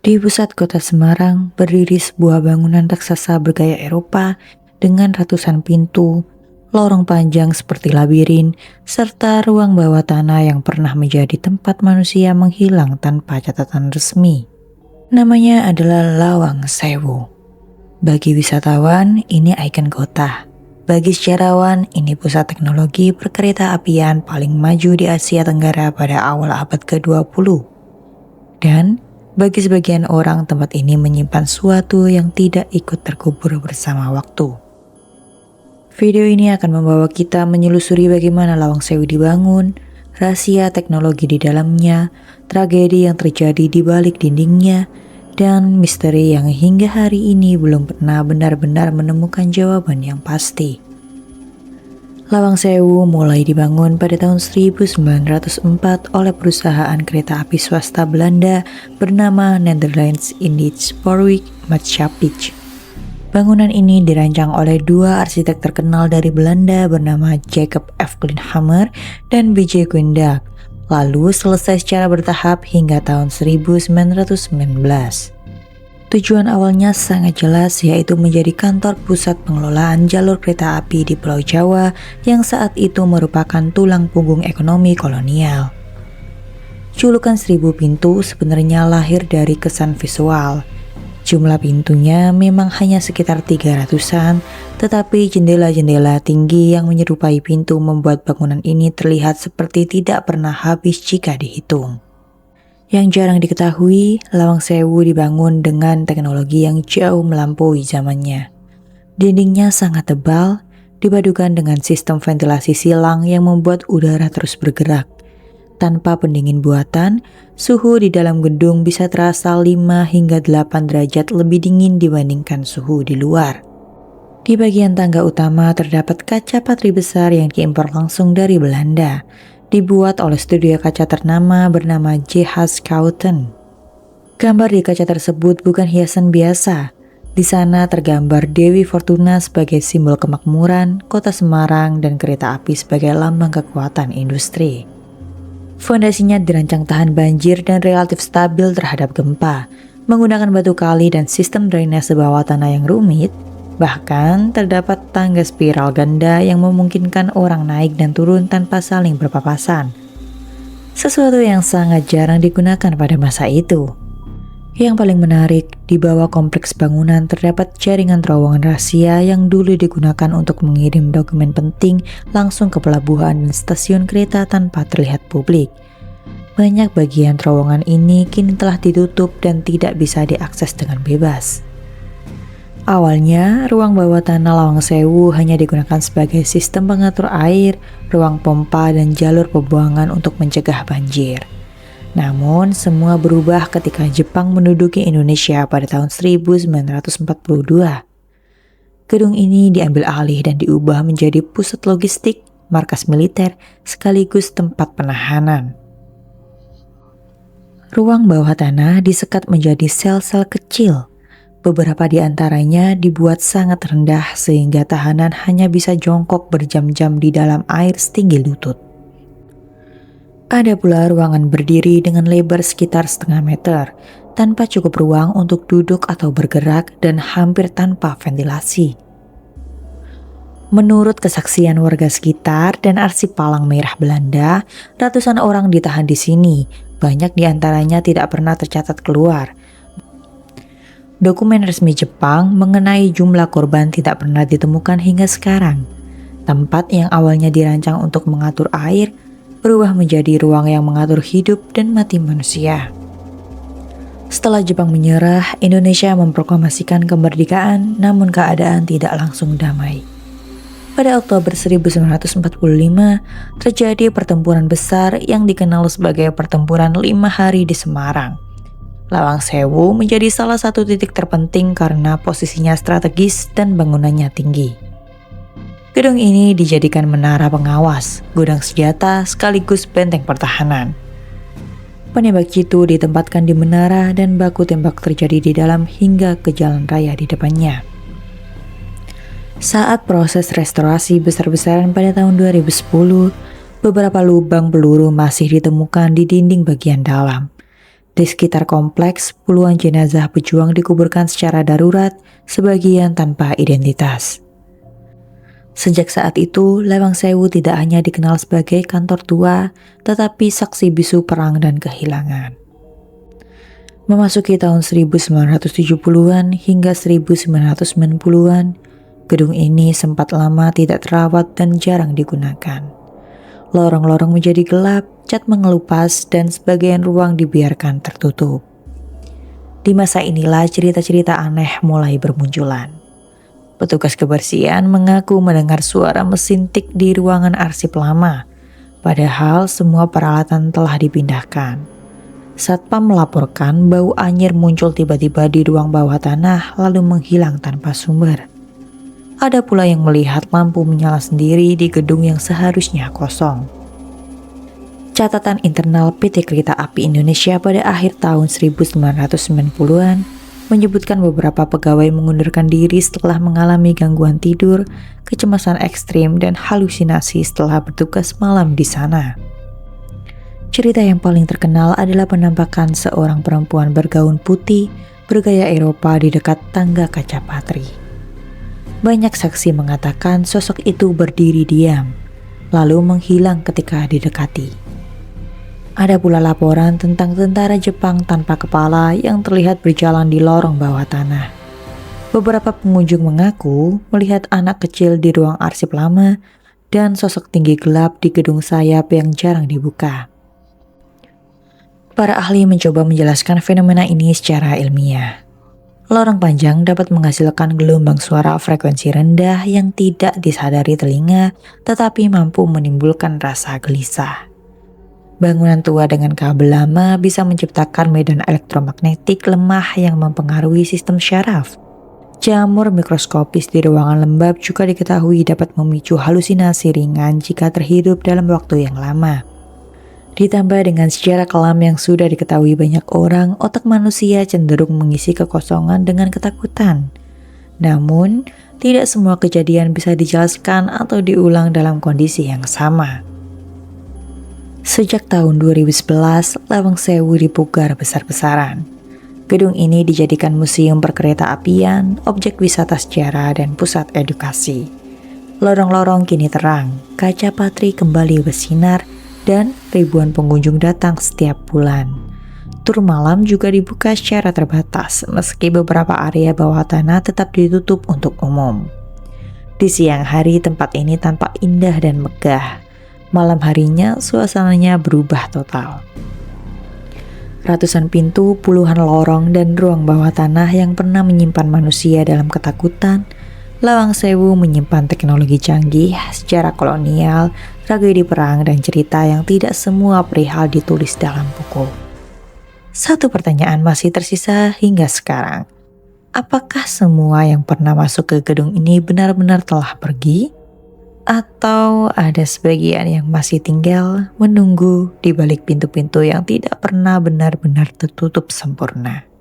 Di pusat kota Semarang berdiri sebuah bangunan raksasa bergaya Eropa dengan ratusan pintu, lorong panjang seperti labirin, serta ruang bawah tanah yang pernah menjadi tempat manusia menghilang tanpa catatan resmi. Namanya adalah Lawang Sewu. Bagi wisatawan, ini ikon kota. Bagi sejarawan, ini pusat teknologi perkereta apian paling maju di Asia Tenggara pada awal abad ke-20. Dan bagi sebagian orang, tempat ini menyimpan sesuatu yang tidak ikut terkubur bersama waktu. Video ini akan membawa kita menyelusuri bagaimana Lawang Sewu dibangun, rahasia teknologi di dalamnya, tragedi yang terjadi di balik dindingnya, dan misteri yang hingga hari ini belum pernah benar-benar menemukan jawaban yang pasti. Lawang Sewu mulai dibangun pada tahun 1904 oleh perusahaan kereta api swasta Belanda bernama Nederlands Indisch Spoorweg Maatschappij. Bangunan ini dirancang oleh dua arsitek terkenal dari Belanda bernama Jacob F. Glinhammer dan B.J. Gwendak, lalu selesai secara bertahap hingga tahun 1919. Tujuan awalnya sangat jelas, yaitu menjadi kantor pusat pengelolaan jalur kereta api di Pulau Jawa yang saat itu merupakan tulang punggung ekonomi kolonial. Julukan 1000 pintu sebenarnya lahir dari kesan visual. Jumlah pintunya memang hanya sekitar 300-an, tetapi jendela-jendela tinggi yang menyerupai pintu membuat bangunan ini terlihat seperti tidak pernah habis jika dihitung. Yang jarang diketahui, Lawang Sewu dibangun dengan teknologi yang jauh melampaui zamannya. Dindingnya sangat tebal, dipadukan dengan sistem ventilasi silang yang membuat udara terus bergerak. Tanpa pendingin buatan, suhu di dalam gedung bisa terasa 5 hingga 8 derajat lebih dingin dibandingkan suhu di luar. Di bagian tangga utama terdapat kaca patri besar yang diimpor langsung dari Belanda, dibuat oleh studio kaca ternama bernama J.H. Schouten. Gambar di kaca tersebut bukan hiasan biasa. Di sana tergambar Dewi Fortuna sebagai simbol kemakmuran, kota Semarang, dan kereta api sebagai lambang kekuatan industri. Fondasinya dirancang tahan banjir dan relatif stabil terhadap gempa, menggunakan batu kali dan sistem drainase bawah tanah yang rumit. Bahkan terdapat tangga spiral ganda yang memungkinkan orang naik dan turun tanpa saling berpapasan. Sesuatu yang sangat jarang digunakan pada masa itu. Yang paling menarik, di bawah kompleks bangunan terdapat jaringan terowongan rahasia yang dulu digunakan untuk mengirim dokumen penting langsung ke pelabuhan dan stasiun kereta tanpa terlihat publik. Banyak bagian terowongan ini kini telah ditutup dan tidak bisa diakses dengan bebas. Awalnya, ruang bawah tanah Lawang Sewu hanya digunakan sebagai sistem pengatur air, ruang pompa, dan jalur pembuangan untuk mencegah banjir. Namun, semua berubah ketika Jepang menduduki Indonesia pada tahun 1942. Gedung ini diambil alih dan diubah menjadi pusat logistik, markas militer, sekaligus tempat penahanan. Ruang bawah tanah disekat menjadi sel-sel kecil. Beberapa di antaranya dibuat sangat rendah sehingga tahanan hanya bisa jongkok berjam-jam di dalam air setinggi lutut. Ada pula ruangan berdiri dengan lebar sekitar setengah meter, tanpa cukup ruang untuk duduk atau bergerak dan hampir tanpa ventilasi. Menurut kesaksian warga sekitar dan arsip Palang Merah Belanda, ratusan orang ditahan di sini, banyak di antaranya tidak pernah tercatat keluar. Dokumen resmi Jepang mengenai jumlah korban tidak pernah ditemukan hingga sekarang. Tempat yang awalnya dirancang untuk mengatur air, berubah menjadi ruang yang mengatur hidup dan mati manusia. Setelah Jepang menyerah, Indonesia memproklamasikan kemerdekaan, namun keadaan tidak langsung damai. Pada Oktober 1945, terjadi pertempuran besar yang dikenal sebagai Pertempuran 5 Hari di Semarang. Lawang Sewu menjadi salah satu titik terpenting karena posisinya strategis dan bangunannya tinggi. Gedung ini dijadikan menara pengawas, gudang senjata, sekaligus benteng pertahanan. Penembak jitu ditempatkan di menara dan baku tembak terjadi di dalam hingga ke jalan raya di depannya. Saat proses restorasi besar-besaran pada tahun 2010, beberapa lubang peluru masih ditemukan di dinding bagian dalam. Di sekitar kompleks, puluhan jenazah pejuang dikuburkan secara darurat, sebagian tanpa identitas. Sejak saat itu, Lawang Sewu tidak hanya dikenal sebagai kantor tua, tetapi saksi bisu perang dan kehilangan. Memasuki tahun 1970-an hingga 1990-an, gedung ini sempat lama tidak terawat dan jarang digunakan. Lorong-lorong menjadi gelap, cat mengelupas, dan sebagian ruang dibiarkan tertutup. Di masa inilah cerita-cerita aneh mulai bermunculan. Petugas kebersihan mengaku mendengar suara mesin tik di ruangan arsip lama, padahal semua peralatan telah dipindahkan. Satpam melaporkan bau anyir muncul tiba-tiba di ruang bawah tanah lalu menghilang tanpa sumber. Ada pula yang melihat lampu menyala sendiri di gedung yang seharusnya kosong. Catatan internal PT Kereta Api Indonesia pada akhir tahun 1990-an menyebutkan beberapa pegawai mengundurkan diri setelah mengalami gangguan tidur, kecemasan ekstrim, dan halusinasi setelah bertugas malam di sana. Cerita yang paling terkenal adalah penampakan seorang perempuan bergaun putih bergaya Eropa di dekat tangga kaca patri. Banyak saksi mengatakan sosok itu berdiri diam, lalu menghilang ketika didekati. Ada pula laporan tentang tentara Jepang tanpa kepala yang terlihat berjalan di lorong bawah tanah. Beberapa pengunjung mengaku melihat anak kecil di ruang arsip lama dan sosok tinggi gelap di gedung sayap yang jarang dibuka. Para ahli mencoba menjelaskan fenomena ini secara ilmiah. Lorong panjang dapat menghasilkan gelombang suara frekuensi rendah yang tidak disadari telinga, tetapi mampu menimbulkan rasa gelisah. Bangunan tua dengan kabel lama bisa menciptakan medan elektromagnetik lemah yang mempengaruhi sistem syaraf. Jamur mikroskopis di ruangan lembab juga diketahui dapat memicu halusinasi ringan jika terhirup dalam waktu yang lama. Ditambah dengan sejarah kelam yang sudah diketahui banyak orang, otak manusia cenderung mengisi kekosongan dengan ketakutan. Namun, tidak semua kejadian bisa dijelaskan atau diulang dalam kondisi yang sama. Sejak tahun 2011, Lawang Sewu dipugar besar-besaran. Gedung ini dijadikan museum perkereta apian, objek wisata sejarah, dan pusat edukasi. Lorong-lorong kini terang, kaca patri kembali bersinar, dan ribuan pengunjung datang setiap bulan. Tur malam juga dibuka secara terbatas, meski beberapa area bawah tanah tetap ditutup untuk umum. Di siang hari tempat ini tampak indah dan megah. Malam harinya suasananya berubah total. Ratusan pintu, puluhan lorong, dan ruang bawah tanah yang pernah menyimpan manusia dalam ketakutan, Lawang Sewu menyimpan teknologi canggih, sejarah kolonial, tragedi perang, dan cerita yang tidak semua perihal ditulis dalam buku. Satu pertanyaan masih tersisa hingga sekarang. Apakah semua yang pernah masuk ke gedung ini benar-benar telah pergi? Atau ada sebagian yang masih tinggal menunggu di balik pintu-pintu yang tidak pernah benar-benar tertutup sempurna?